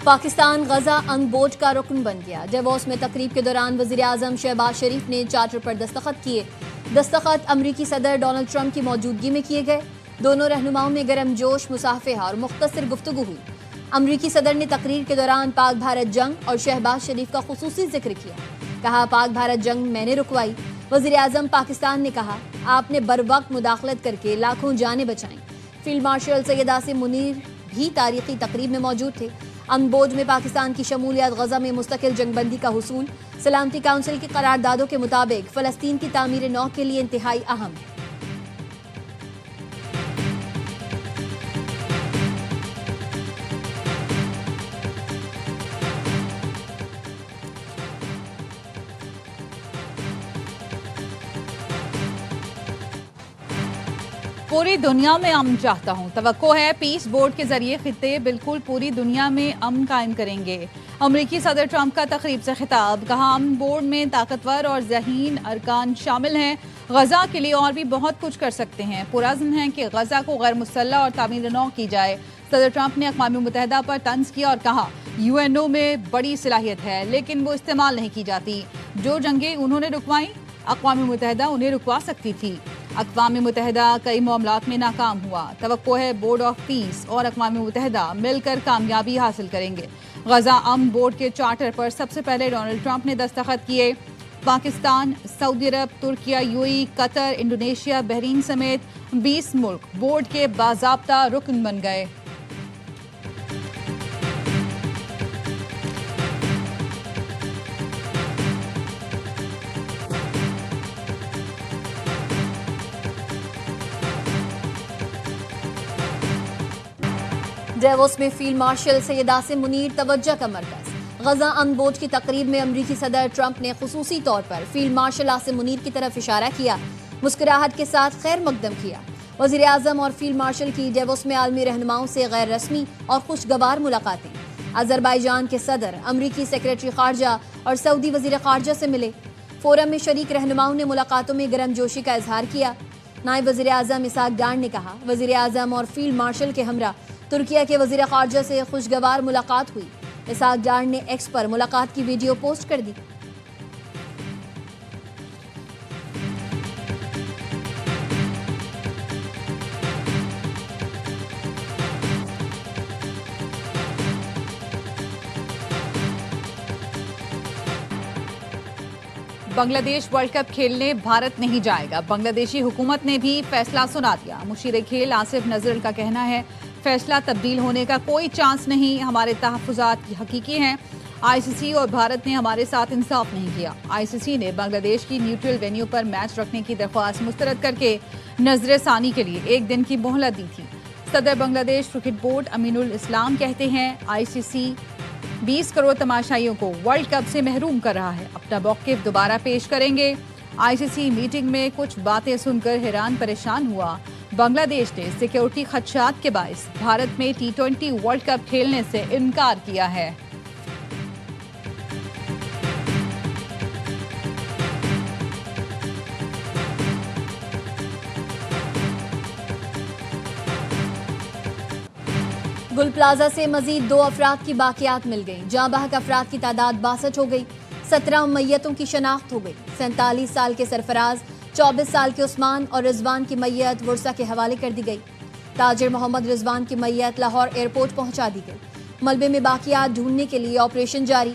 पाकिस्तान गजा onboard का रुकन बन गया। डेवोस में तकरीब के दौरान वज़ीर-ए-आज़म शहबाज शरीफ ने चार्टर पर दस्तखत किए। दस्तखत अमरीकी सदर डोनाल्ड ट्रंप की मौजूदगी में किए गए। दोनों रहनुमाओं में गर्मजोश मुसाफहा और मुख्तसर गुफ्तगू हुई। अमरीकी सदर ने तकरीर के दौरान पाक भारत जंग और शहबाज शरीफ का खुसूसी जिक्र किया। कहा, पाक भारत जंग मैंने रुकवाई। वज़ीर-ए-आज़म पाकिस्तान ने कहा, आपने बर वक्त मुदाखलत करके लाखों जानें बचाईं। फील्ड मार्शल सैयद आसिम मुनीर भी तारीखी तकरीब में मौजूद थे। अनबोर्ड में पाकिस्तान की शमूलियत, गजा में मुस्तकिल जंगबंदी का हुसूल, सलामती काउंसिल की करारदादों के मुताबिक फ़लस्तीन की तामीर नौ के लिए इंतहाई अहम है। पूरी दुनिया में अमन चाहता हूँ। तवक्को है पीस बोर्ड के जरिए खित्ते बिल्कुल पूरी दुनिया में अमन कायम करेंगे। अमरीकी सदर ट्रंप का तकरीब से खिताब। कहा, अमन बोर्ड में ताकतवर और ज़हीन अरकान शामिल हैं। गजा के लिए और भी बहुत कुछ कर सकते हैं। पुरअज़्म है कि गजा को गैर मुसल्लह और तामीर नौ की जाए। सदर ट्रंप ने अक़वाम मुत्तहिदा पर तंज किया और कहा, UNO में बड़ी सलाहियत है लेकिन वो इस्तेमाल नहीं की जाती। जो जंगें उन्होंने रुकवाई, अक़वाम मुत्तहिदा उन्हें रुकवा सकती थी। अक़वाम मुत्तहिदा कई मामलात में नाकाम हुआ। तवक्को है बोर्ड ऑफ पीस और अक़वाम मुत्तहिदा मिलकर कामयाबी हासिल करेंगे। गजा अमन बोर्ड के चार्टर पर सबसे पहले डोनाल्ड ट्रंप ने दस्तखत किए। Pakistan, Saudi Arabia, Turkiye, UAE, Qatar, Indonesia, Bahrain समेत 20 मुल्क बोर्ड के बाज़ाब्ता रुकन बन गए। डेवोस में फील्ड मार्शल सैयद आसिम मुनीर तवज्जो का मरकज। गजा अनबोर्ड की तकरीब में अमरीकी सदर ट्रंप ने खुसूसी तौर पर फील्ड मार्शल आसिम मुनीर की तरफ इशारा किया। मुस्कुराहट के साथ खैर मकदम किया। वज़ीर-ए-आज़म और फील्ड मार्शल की डेवोस में आलमी रहनुमाओं से गैर रस्मी और खुशगवार मुलाकातें। अज़रबैजान के सदर, अमरीकी सेक्रेटरी खारजा और सऊदी वज़ीर खारजा से मिले। फोरम में शरीक रहनुमाओं ने मुलाकातों में गर्मजोशी का इजहार किया। नायब वज़ीर-ए-आज़म इसहाक डार ने कहा, वज़ीर-ए-आज़म और फील्ड मार्शल के हमरा तुर्किया के वज़ीर खारजा से खुशगवार मुलाकात हुई। इसहाक डार ने एक्स पर मुलाकात की वीडियो पोस्ट कर दी। बांग्लादेश वर्ल्ड कप खेलने भारत नहीं जाएगा। बांग्लादेशी हुकूमत ने भी फैसला सुना दिया। मुशीर खेल आसिफ नजरुल का कहना है, फैसला तब्दील होने का कोई चांस नहीं। हमारे तहफ़्फ़ुज़ात हकीकी हैं। ICC और भारत ने हमारे साथ इंसाफ नहीं किया। ICC ने बांग्लादेश की न्यूट्रल वेन्यू पर मैच रखने की दरख्वास्त मुस्तरद करके नजर सानी के लिए 1 दिन की मोहलत दी थी। सदर बांग्लादेश क्रिकेट बोर्ड अमीनुल इस्लाम कहते हैं, ICC 20 करोड़ तमाशाइयों को वर्ल्ड कप से महरूम कर रहा है। अपना मौक़िफ़ दोबारा पेश करेंगे। ICC मीटिंग में कुछ बातें सुनकर हैरान परेशान हुआ। बांग्लादेश ने सिक्योरिटी खदशात के बायस भारत में T20 वर्ल्ड कप खेलने से इनकार किया है। गुल प्लाजा से मजीद 2 अफराद की बाकियात मिल गई। जाँ बहक अफराद की तादाद 62 हो गई। 17 मैयतों की शनाख्त हो गई। 47 साल के सरफराज, 24 साल के उस्मान और रिजवान की मैयत वर्सा के हवाले कर दी गई। ताजिर मोहम्मद रिजवान की मैयत लाहौर एयरपोर्ट पहुंचा दी गई। मलबे में बाकियात ढूंढने के लिए ऑपरेशन जारी।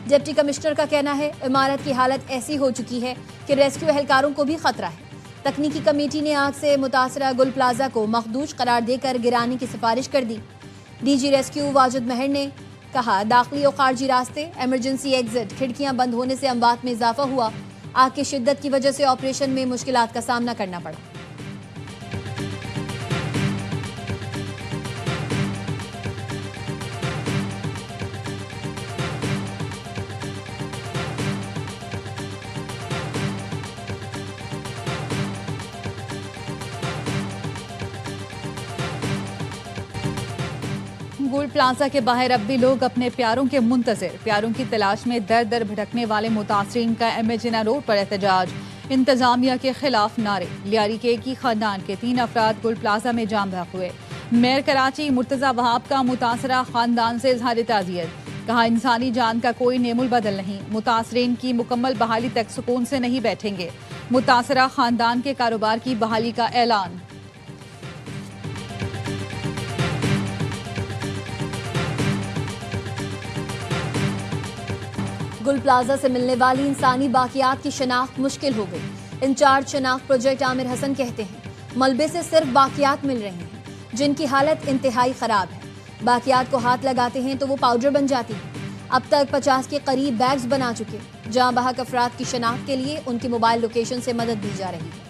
डिप्टी कमिश्नर का कहना है, इमारत की हालत ऐसी हो चुकी है कि रेस्क्यू एहलकारों को भी खतरा है। तकनीकी कमेटी ने आग से मुतासरा गुल प्लाजा को मखदूश करार देकर गिराने की सिफारिश कर दी। DG रेस्क्यू वाजिद महर ने कहा, दाखिली और खारजी रास्ते, एमरजेंसी एग्जिट, खिड़कियां बंद होने से अमवात में इजाफा हुआ। आग की शिद्दत की वजह से ऑपरेशन में मुश्किलात का सामना करना पड़ा। गुल प्लाजा के बाहर अब भी लोग अपने प्यारों के मुंतज़िर, प्यारों की तलाश में दर दर भटकने वाले मुतासरीन का एमए रोड पर एहतजाज। इंतजामिया के खिलाफ नारे। लियारी के एक ही खानदान के 3 अफराद गुल प्लाजा में जाम बहक हुए। मेयर कराची मुर्तजा वहाब का मुतासरा खानदान से इजहार ताज़ियत, कहा इंसानी जान का कोई नेमुल बदल नहीं, मुतासरीन की मुकम्मल बहाली तक सुकून से नहीं बैठेंगे, मुतासरा खानदान के कारोबार की बहाली का ऐलान। गुल प्लाजा से मिलने वाली इंसानी बाकियात की शनाख्त मुश्किल हो गई। इंचार्ज शनाख्त प्रोजेक्ट आमिर हसन कहते हैं मलबे से सिर्फ बाकियात मिल रहे हैं जिनकी हालत इंतहाई खराब है। बाकियात को हाथ लगाते हैं तो वो पाउडर बन जाती है। अब तक 50 के करीब बैग्स बना चुके। जहां बहक अफराद की शनाख्त के लिए उनकी मोबाइल लोकेशन से मदद दी जा रही है।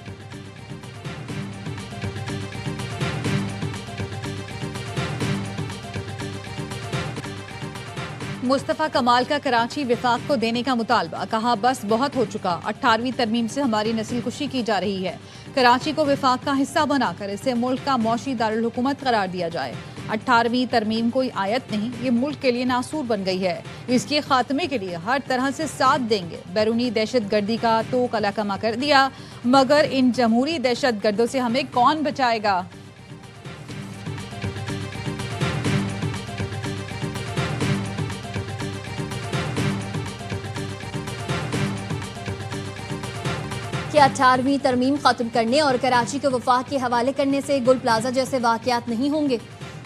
मुस्तफ़ा कमाल का कराची विफाक को देने का मुतालबा, कहा बस बहुत हो चुका, 18वीं तरमीम से हमारी नस्ल कुशी की जा रही है। कराची को विफाक का हिस्सा बनाकर इसे मुल्क का मौशी दारुल हुकूमत करार दिया जाए। 18वीं तरमीम कोई आयत नहीं, ये मुल्क के लिए नासूर बन गई है। इसके खात्मे के लिए हर तरह से साथ देंगे। बैरूनी दहशत गर्दी का तो कलाकमा कर दिया, मगर इन जमहूरी दहशत गर्दों से हमें कौन बचाएगा। कि 18वीं तरमीम खत्म करने और कराची को वफाक के हवाले करने से गुल प्लाजा जैसे वाकयात नहीं होंगे।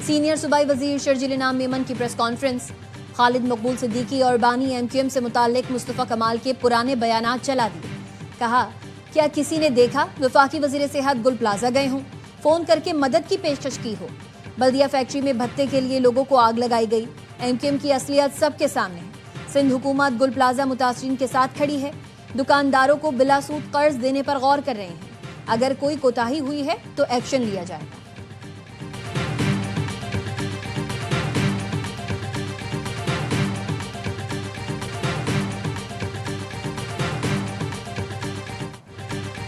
सीनियर सूबाई वजीर शर्जील इनाम मेमन की प्रेस कॉन्फ्रेंस। खालिद मकबूल सिद्दीकी और बानी MQM से मुताल्लिक मुस्तफ़ा कमाल के पुराने बयानात चला दिए। कहा, क्या किसी ने देखा वफाकी वजीर सेहत गुल प्लाजा गए हों, फोन करके मदद की पेशकश की हो। बल्दिया फैक्ट्री में भत्ते के लिए लोगों को आग लगाई गई। MQM की असलियत सबके सामने है। सिंध हुकूमत गुल प्लाजा मुतासरीन के साथ खड़ी है। दुकानदारों को बिला सूद कर्ज देने पर गौर कर रहे हैं। अगर कोई कोताही हुई है तो एक्शन लिया जाएगा।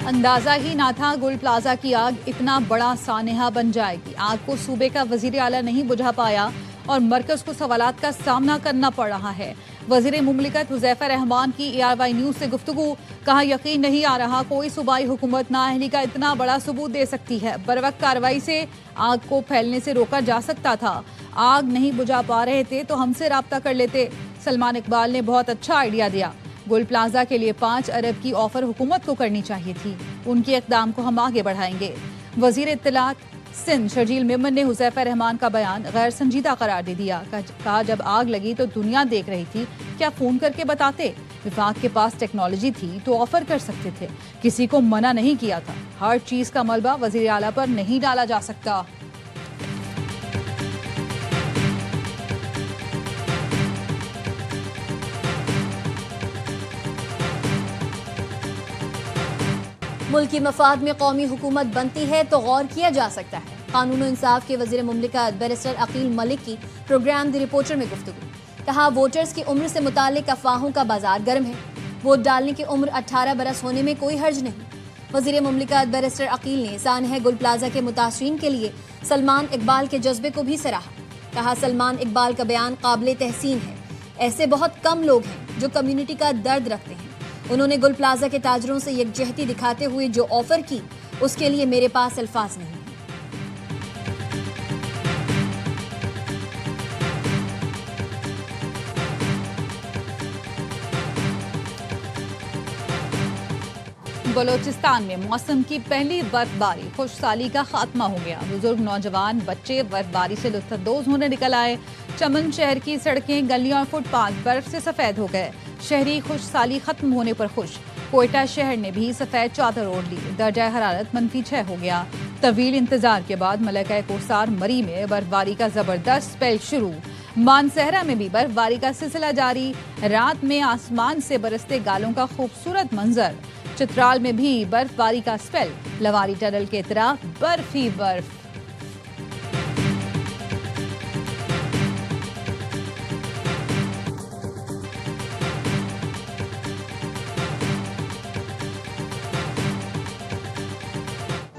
अंदाजा ही ना था गुल प्लाजा की आग इतना बड़ा सानेहा बन जाएगी। आग को सूबे का वजीर आला नहीं बुझा पाया और मरकज को सवालात का सामना करना पड़ रहा है। वजीर मुमलिकत हुज़ैफा रहमान की ARY न्यूज़ से गुफ्तगू, कहा यकीन नहीं आ रहा कोई सूबाई हुकूमत नाअहली का इतना बड़ा सबूत दे सकती है। बरवक्त कार्रवाई से आग को फैलने से रोका जा सकता था। आग नहीं बुझा पा रहे थे तो हमसे राब्ता कर लेते। सलमान इकबाल ने बहुत अच्छा आइडिया दिया। गुल प्लाजा के लिए 5 अरब की ऑफर हुकूमत को करनी चाहिए थी। उनके इक़दाम को हम आगे बढ़ाएंगे। वजीर इत्तलात सिंध शर्जील मेमन ने हुज़ैफा रहमान का बयान गैर संजीदा करार दे दिया। कहा जब आग लगी तो दुनिया देख रही थी, क्या फोन करके बताते। विफाक के पास टेक्नोलॉजी थी तो ऑफर कर सकते थे, किसी को मना नहीं किया था। हर चीज का मलबा वजीर आला पर नहीं डाला जा सकता। मुल्क की मफाद में कौमी हुकूमत बनती है तो गौर किया जा सकता है। कानून और इंसाफ के वजीर मुमलिकत बैरिस्टर अकील मलिक की प्रोग्राम द रिपोर्टर में गुफ्तगू। कहा, वोटर्स की उम्र से मुतालिक अफवाहों का बाजार गर्म है। वोट डालने की उम्र 18 बरस होने में कोई हर्ज नहीं। वजीर मुमलिकत बैरिस्टर अकील ने सानह गुल प्लाजा के मुतासरीन के लिए सलमान इकबाल के जज्बे को भी सराहा। कहा, सलमान इकबाल का बयान काबिल तहसीन है। ऐसे बहुत कम लोग हैं जो कम्युनिटी का दर्द रखते हैं। उन्होंने गुल प्लाजा के ताजरों से यकजहती दिखाते हुए जो ऑफर की, उसके लिए मेरे पास अल्फाज नहीं। बलोचिस्तान में मौसम की पहली बर्फबारी, खुशसाली का खात्मा हो गया। बुजुर्ग, नौजवान, बच्चे बर्फबारी से लुत्फानंदोज होने निकल आए। चमन शहर की सड़कें, गलियां और फुटपाथ बर्फ से सफेद हो गए। शहरी खुशसाली खत्म होने पर खुश। कोयटा शहर ने भी सफेद चादर ओढ़ ली। दर्जा हरारत -6 हो गया। तवील इंतजार के बाद मलका कोसार मरी में बर्फबारी का जबरदस्त स्पेल शुरू। मानसहरा में भी बर्फबारी का सिलसिला जारी। रात में आसमान से बरसते गालों का खूबसूरत मंजर। चित्राल में भी बर्फबारी का स्पेल। लवारी टनल के इतराफ बर्फ ही बर्फ।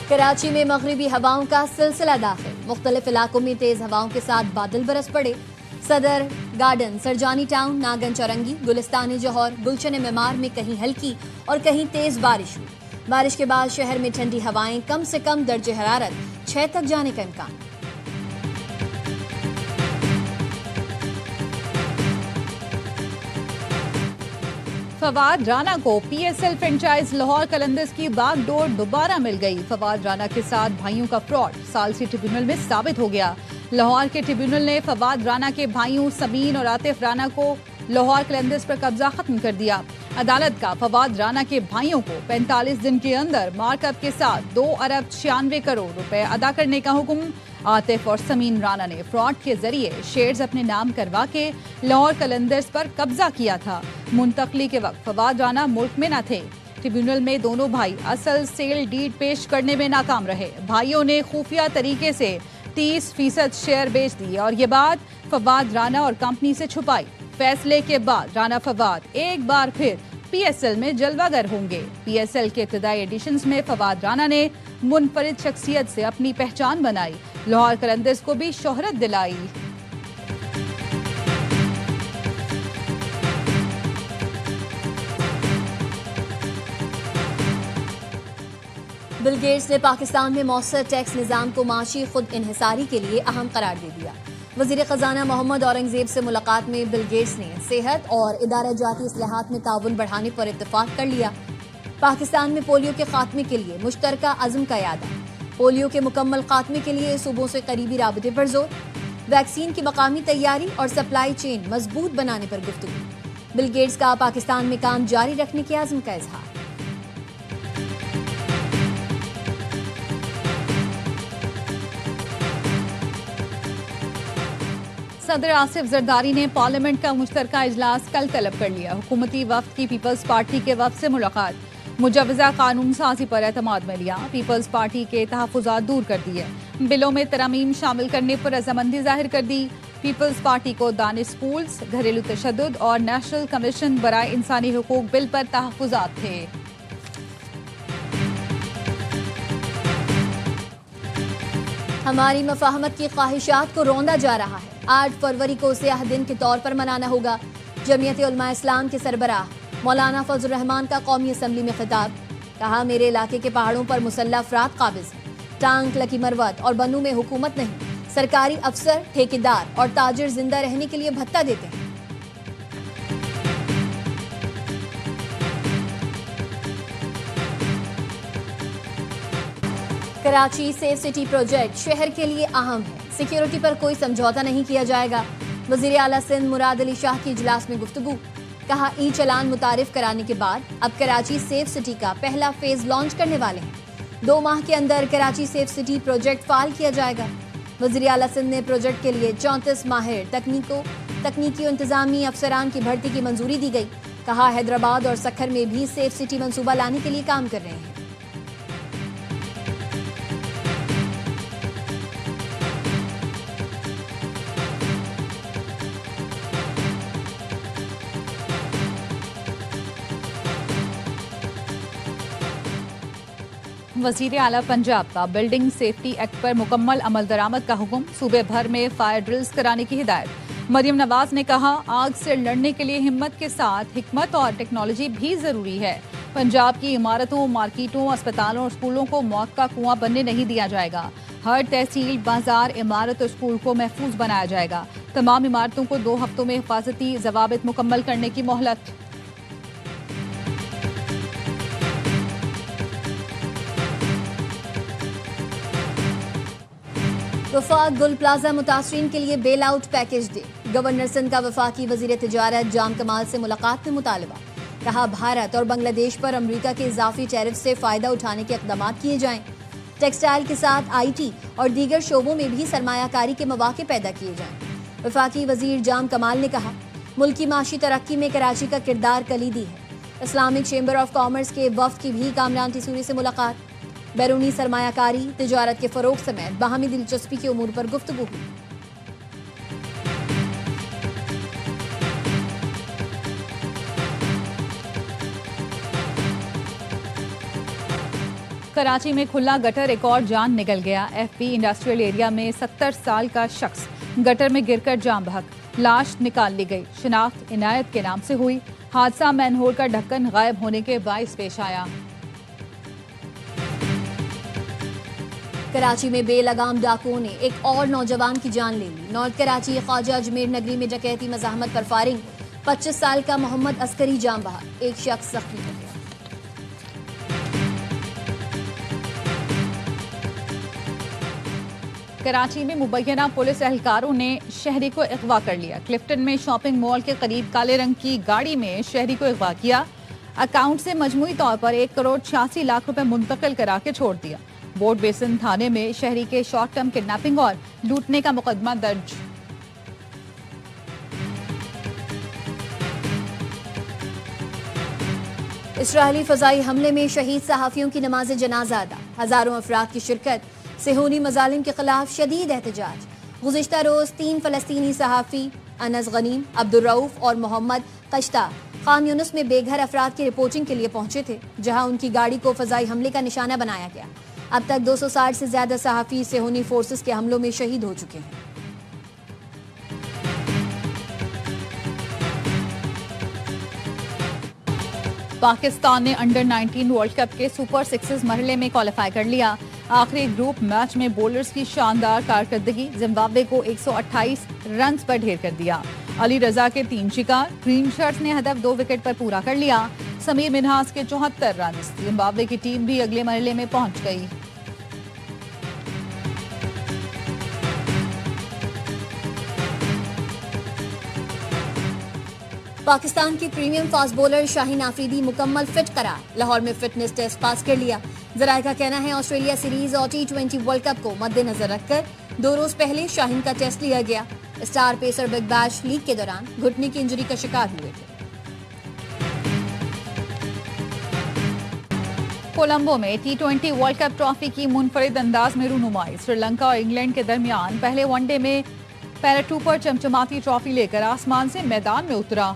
कराची में मगरिबी हवाओं का सिलसिला दाखिल। मुख्तलिफ इलाकों में तेज हवाओं के साथ बादल बरस पड़े। सदर गार्डन, सरजानी टाउन, नागन चौरंगी, गुलिस्तान जौहर, गुलशन मेमार में कहीं हल्की और कहीं तेज बारिश हुई। बारिश के बाद शहर में ठंडी हवाएं, कम से कम दर्जे हरारत 6 तक जाने का इम्कान। फवाद राना को पीएसएल फ्रेंचाइज लाहौर कलंदर्स की बागडोर दोबारा मिल गई। फवाद राना के साथ भाइयों का फ्रॉड सालसी ट्रिब्यूनल में साबित हो गया। लाहौर के ट्रिब्यूनल ने फवाद राना के भाइयों समीन और आतिफ राना को लाहौर कलंदर्स पर कब्जा खत्म कर दिया। अदालत का फवाद राना के भाइयों को 45 दिन के अंदर मार्कअप के साथ 2 अरब 96 करोड़ रुपए अदा करने का हुक्म। आतिफ और समीन राना ने फ्रॉड के जरिए शेयर्स अपने नाम करवा के लाहौर कलंदर्स पर कब्जा किया था। मुंतकली के वक्त फवाद राना मुल्क में न थे। ट्रिब्यूनल में दोनों भाई असल सेल डीड पेश करने में नाकाम रहे। भाइयों ने खुफिया तरीके से 30% शेयर बेच दिए और ये बात फवाद राना और कंपनी से छुपाई। फैसले के बाद राना फवाद एक बार फिर पीएसएल में जलवागर होंगे। पीएसएल के इब्तदाई एडिशंस में फवाद राना ने मुनफरिद शख्सियत से अपनी पहचान बनाई, लाहौर कलंदर्स को भी शोहरत दिलाई। बिल गेट्स ने पाकिस्तान में मौसर टैक्स निज़ाम को माशी खुद इन्हिसारी के लिए अहम करार दे दिया। वज़ीर ख़जाना मोहम्मद औरंगज़ेब से मुलाकात में बिल गेट्स ने सेहत और इदारा जाती इस्लाहात में ताउन बढ़ाने पर इत्तफाक कर लिया। पाकिस्तान में पोलियो के खात्मे के लिए मुश्तरका अज़्म का यादा। पोलियो के मुकम्मल खात्मे के लिए सूबों से करीबी राबते पर जोर। वैक्सीन की मकामी तैयारी और सप्लाई चेन मजबूत बनाने पर गुफ्तगू। बिल गेट्स का पाकिस्तान में काम जारी रखने के आज़्म का इजहार। सदर आसिफ जरदारी ने पार्लियामेंट का मुश्तरका इजलास कल तलब कर लिया। हुकूमती वफ्द की पीपल्स पार्टी के वफ्द से मुलाकात, मुजवजा कानून साजी पर एतमाद में लिया। पीपल्स पार्टी के तहफ़्फ़ुज़ात दूर कर दिए। बिलों में तरमीम शामिल करने पर रजामंदी जाहिर कर दी। पीपल्स पार्टी को दानिश स्कूल्स, घरेलू तशद्दुद और नेशनल कमीशन बराए इंसानी हुकूक बिल पर तहफ़्फ़ुज़ात थे। हमारी मफाहमत की ख्वाहिशात को रौंदा जा रहा है। 8 फरवरी को सियाह दिन के तौर पर मनाना होगा। जमीयत उलमा इस्लाम के सरबराह मौलाना फजल रहमान का कौमी असम्बली में खिताब। कहा, मेरे इलाके के पहाड़ों पर मुसल्लह अफराद काबिज हैं। टांग, लकी मरवत और बनू में हुकूमत नहीं। सरकारी अफसर, ठेकेदार और ताजिर जिंदा रहने के लिए भत्ता देते हैं। कराची सेफ सिटी प्रोजेक्ट शहर के लिए अहम है। सिक्योरिटी पर कोई समझौता नहीं किया जाएगा। वज़ीर आला सिंध मुराद अली शाह की इजलास में गुफ्तगू। कहा, ई चलान मुतारिफ कराने के बाद अब कराची सेफ सिटी का पहला फेज लॉन्च करने वाले हैं। 2 माह के अंदर कराची सेफ सिटी प्रोजेक्ट फाल किया जाएगा। वज़ीर आला सिंध ने प्रोजेक्ट के लिए 34 माहिर तकनीकी और इंतजामी अफसरान की भर्ती की मंजूरी दी गई। कहा, हैदराबाद और सक्खर में भी सेफ सिटी मंसूबा लाने के लिए काम कर रहे हैं। वज़ीर आला पंजाब का बिल्डिंग सेफ्टी एक्ट पर मुकम्मल अमल दरामद का हुक्म। सूबे भर में फायर ड्रिल्स कराने की हिदायत। मरियम नवाज ने कहा, आग से लड़ने के लिए हिम्मत के साथ हिकमत और टेक्नोलॉजी भी जरूरी है। पंजाब की इमारतों, मार्केटों, अस्पतालों और स्कूलों को मौत का कुआं बनने नहीं दिया जाएगा। हर तहसील, बाजार, इमारत और स्कूल को महफूज बनाया जाएगा। तमाम इमारतों को 2 हफ्तों में हिफाजती जवाबित मुकम्मल करने की मोहलत। वफाक गुल प्लाजा मुतासरीन के लिए बेल आउट पैकेज दे। गवर्नर सिंध का वफाकी वजीर तिजारत जाम कमाल से मुलाकात में मुतालबा। कहा, भारत और बांग्लादेश पर अमरीका के इजाफी टैरिफ से फायदा उठाने के इक़दाम किए जाएं। टेक्सटाइल के साथ IT और दीगर शोबों में भी सरमायाकारी के मौके पैदा किए जाएं। वफाकी वजीर जाम कमाल ने कहा, मुल्की माशी तरक्की में कराची का किरदार कलीदी है। इस्लामिक चेंबर ऑफ कॉमर्स के वफ्द की भी कामरान तिसूरी से मुलाकात। बैरूनी सरमायाकारी, तिजारत के फरोग समेत बाहमी दिलचस्पी के उमूर पर गुफ्तगू हुई। कराची में खुला गटर, एक और जान निकल गया। FB इंडस्ट्रियल एरिया में 70 साल का शख्स गटर में गिरकर जान बहक, लाश निकाल ली गई। शिनाख्त इनायत के नाम से हुई। हादसा मैनहोल का ढक्कन गायब होने के बाइस पेश आया। कराची में बेलगाम डाकुओं ने एक और नौजवान की जान ले ली। नॉर्थ कराची ख्वाजा अजमेर नगरी में डकैती मज़ाहमत पर फायरिंग। 25 साल का मोहम्मद अस्करी जान बहा, एक शख्स जख्मी हो गया। कराची में मुबैना पुलिस एहलकारों ने शहरी को अगवा कर लिया। क्लिफ्टन में शॉपिंग मॉल के करीब काले रंग की गाड़ी में शहरी को अगवा किया। अकाउंट से मजमूई तौर पर 1,86,00,000 रुपए मुंतकिल करा के छोड़ दिया। बोर्ड बेसिन थाने में शहरी के शॉर्ट टर्म किडनैपिंग और लूटने का मुकदमा दर्ज। इस्राएली फजाई हमले में शहीद सहाफियों की नमाज जनाजा अदा, हजारों अफराद की शिरकत। सेहूनी मजालिम के खिलाफ शदीद एहतजाज। गुज़िश्ता रोज 3 फलस्तीनी सहाफ़ी अनस गनीम, अब्दुल रऊफ और मोहम्मद कश्ता खान यूनुस में बेघर अफराद की रिपोर्टिंग के लिए पहुंचे थे, जहां उनकी गाड़ी को फजाई हमले का निशाना बनाया गया। अब तक 260 से ज्यादा सहाफ़ी सेहूनी फोर्सेस के हमलों में शहीद हो चुके हैं। पाकिस्तान ने अंडर 19 वर्ल्ड कप के सुपर सिक्सेस मरहले में क्वालिफाई कर लिया। आखिरी ग्रुप मैच में बॉलर्स की शानदार कारकर्दगी जिम्बाब्वे को 128 रन पर ढेर कर दिया। अली रजा के 3 शिकार, ग्रीन शर्ट्स ने हदफ 2 विकेट पर पूरा कर लिया। समीर मिन्हास के 74 रन। जिम्बाब्वे की टीम भी अगले मरहले में पहुंच गई। पाकिस्तान की premium fast bowler Shaheen Afridi मुकम्मल फिट करार, लाहौर में फिटनेस टेस्ट पास कर लिया। जराये का कहना है ऑस्ट्रेलिया सीरीज और T20 वर्ल्ड कप को मद्देनजर रखकर 2 रोज पहले शाहीन का टेस्ट लिया गया। Star pacer big bash league के दौरान घुटने की इंजरी का शिकार हुए थे। कोलंबो में T20 वर्ल्ड कप ट्रॉफी की मुनफरिद अंदाज में रूनुमाई। श्रीलंका और इंग्लैंड के दरमियान पहले वनडे में पैराट्रूपर चमचमाती ट्रॉफी लेकर आसमान से मैदान में उतरा।